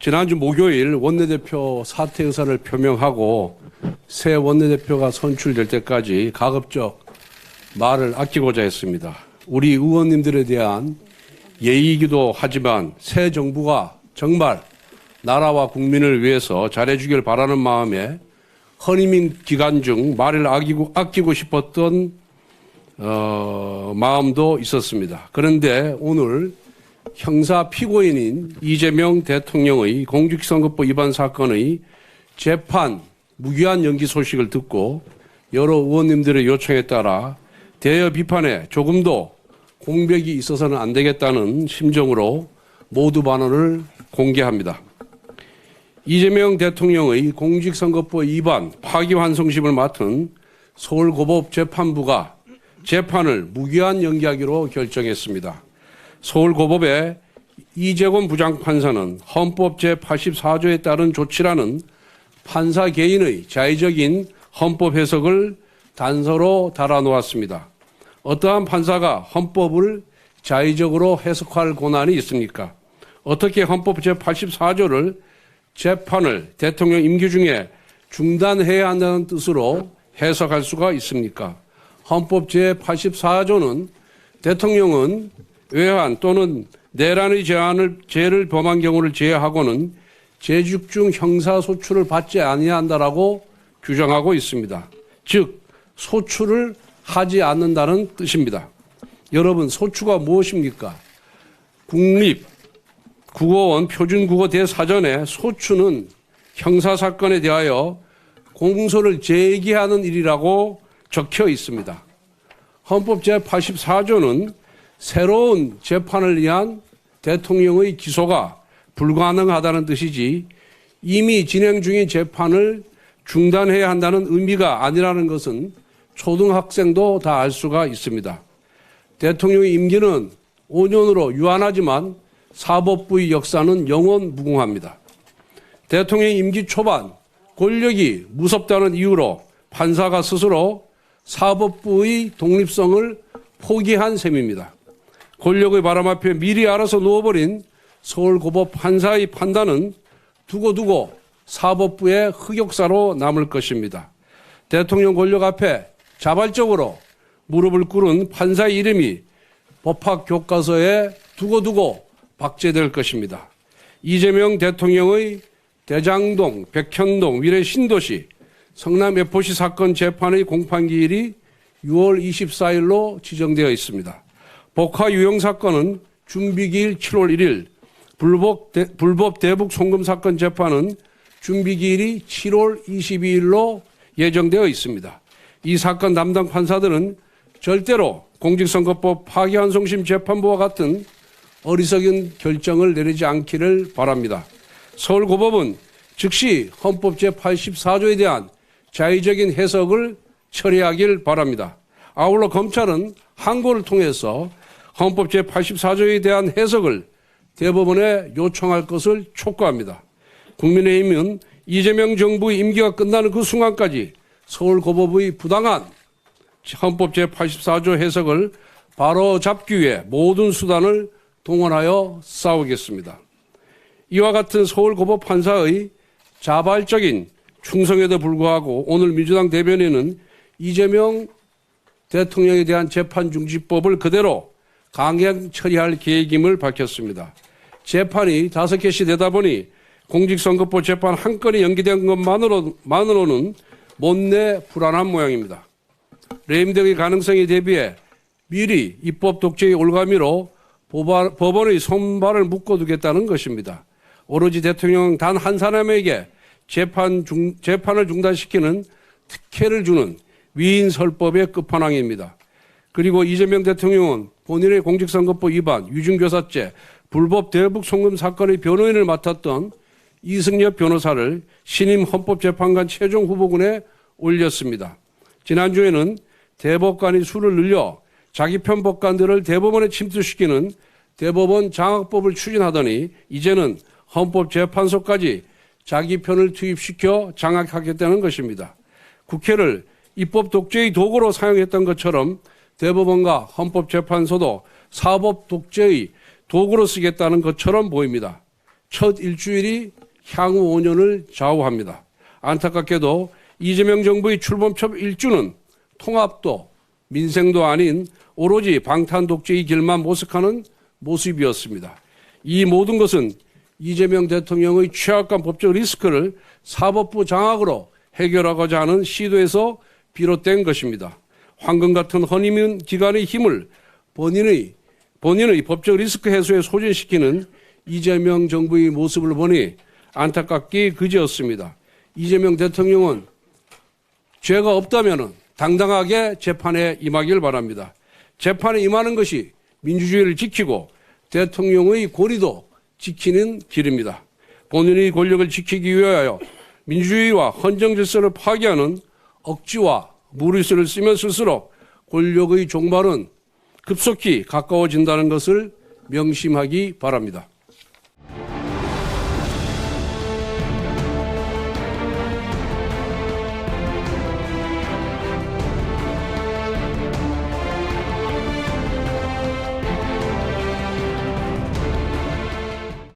지난주 목요일 원내대표 사퇴 의사를 표명하고 새 원내대표가 선출될 때까지 가급적 말을 아끼고자 했습니다. 우리 의원님들에 대한 예의이기도 하지만 새 정부가 정말 나라와 국민을 위해서 잘해주길 바라는 마음에 헌임 기간 중 말을 아끼고 싶었던 마음도 있었습니다. 그런데 오늘 형사 피고인인 이재명 대통령의 공직선거법 위반 사건의 재판 무기한 연기 소식을 듣고 여러 의원님들의 요청에 따라 대여 비판에 조금도 공백이 있어서는 안 되겠다는 심정으로 모두 반원을 공개합니다. 이재명 대통령의 공직선거법 위반 파기환송심을 맡은 서울고법 재판부가 재판을 무기한 연기하기로 결정했습니다. 서울고법의 이재권 부장판사는 헌법 제84조에 따른 조치라는 판사 개인의 자의적인 헌법 해석을 단서로 달아놓았습니다. 어떠한 판사가 헌법을 자의적으로 해석할 권한이 있습니까? 어떻게 헌법 제84조를 재판을 대통령 임기 중에 중단해야 한다는 뜻으로 해석할 수가 있습니까? 헌법 제84조는 대통령은 외환 또는 내란의 죄를 범한 경우를 제외하고는 재집중 형사소출을 받지 아니한다라고 규정하고 있습니다. 즉 소출을 하지 않는다는 뜻입니다. 여러분, 소추가 무엇입니까? 국립국어원 표준국어 대사전에 소추는 형사사건에 대하여 공소를 제기하는 일이라고 적혀 있습니다. 헌법 제84조는 새로운 재판을 위한 대통령의 기소가 불가능하다는 뜻이지 이미 진행 중인 재판을 중단해야 한다는 의미가 아니라는 것은 초등학생도 다 알 수가 있습니다. 대통령의 임기는 5년으로 유한하지만 사법부의 역사는 영원 무궁합니다. 대통령의 임기 초반 권력이 무섭다는 이유로 판사가 스스로 사법부의 독립성을 포기한 셈입니다. 권력의 바람 앞에 미리 알아서 누워버린 서울고법 판사의 판단은 두고두고 사법부의 흑역사로 남을 것입니다. 대통령 권력 앞에 자발적으로 무릎을 꿇은 판사의 이름이 법학 교과서에 두고두고 박제될 것입니다. 이재명 대통령의 대장동, 백현동, 위례 신도시, 성남 FOC 사건 재판의 공판기일이 6월 24일로 지정되어 있습니다. 복화 유형 사건은 준비기일 7월 1일, 불법 대북 송금 사건 재판은 준비기일이 7월 22일로 예정되어 있습니다. 이 사건 담당 판사들은 절대로 공직선거법 파기환송심 재판부와 같은 어리석은 결정을 내리지 않기를 바랍니다. 서울고법은 즉시 헌법 제84조에 대한 자의적인 해석을 처리하길 바랍니다. 아울러 검찰은 항고를 통해서 헌법 제84조에 대한 해석을 대법원에 요청할 것을 촉구합니다. 국민의힘은 이재명 정부의 임기가 끝나는 그 순간까지 서울고법의 부당한 헌법 제84조 해석을 바로잡기 위해 모든 수단을 동원하여 싸우겠습니다. 이와 같은 서울고법 판사의 자발적인 충성에도 불구하고 오늘 민주당 대변인은 이재명 대통령에 대한 재판중지법을 그대로 강행 처리할 계획임을 밝혔습니다. 재판이 5개씩 되다 보니 공직선거법 재판 한 건이 연기된 것만으로는 못내 불안한 모양입니다. 레임덕의 가능성에 대비해 미리 입법 독재의 올가미로 법원의 손발을 묶어두겠다는 것입니다. 오로지 대통령 단 한 사람에게 재판을 중단시키는 특혜를 주는 위인설법의 끝판왕입니다. 그리고 이재명 대통령은 본인의 공직선거법 위반, 위중교사죄, 불법 대북 송금 사건의 변호인을 맡았던 이승엽 변호사를 신임 헌법재판관 최종 후보군에 올렸습니다. 지난주에는 대법관이 수를 늘려 자기 편 법관들을 대법원에 침투시키는 대법원 장악법을 추진하더니 이제는 헌법재판소까지 자기 편을 투입시켜 장악하겠다는 것입니다. 국회를 입법 독재의 도구로 사용했던 것처럼 대법원과 헌법재판소도 사법 독재의 도구로 쓰겠다는 것처럼 보입니다. 첫 일주일이 향후 5년을 좌우합니다. 안타깝게도 이재명 정부의 출범첫 1주는 통합도 민생도 아닌 오로지 방탄 독재의 길만 모색하는 모습이었습니다. 이 모든 것은 이재명 대통령의 취약한 법적 리스크를 사법부 장악으로 해결하고자 하는 시도에서 비롯된 것입니다. 황금 같은 허니문 기관의 힘을 본인의 법적 리스크 해소에 소진시키는 이재명 정부의 모습을 보니 안타깝기 그지없습니다. 이재명 대통령은 죄가 없다면 당당하게 재판에 임하길 바랍니다. 재판에 임하는 것이 민주주의를 지키고 대통령의 권위도 지키는 길입니다. 본인의 권력을 지키기 위하여 민주주의와 헌정 질서를 파괴하는 억지와 무리수를 쓰면 쓸수록 권력의 종말은 급속히 가까워진다는 것을 명심하기 바랍니다.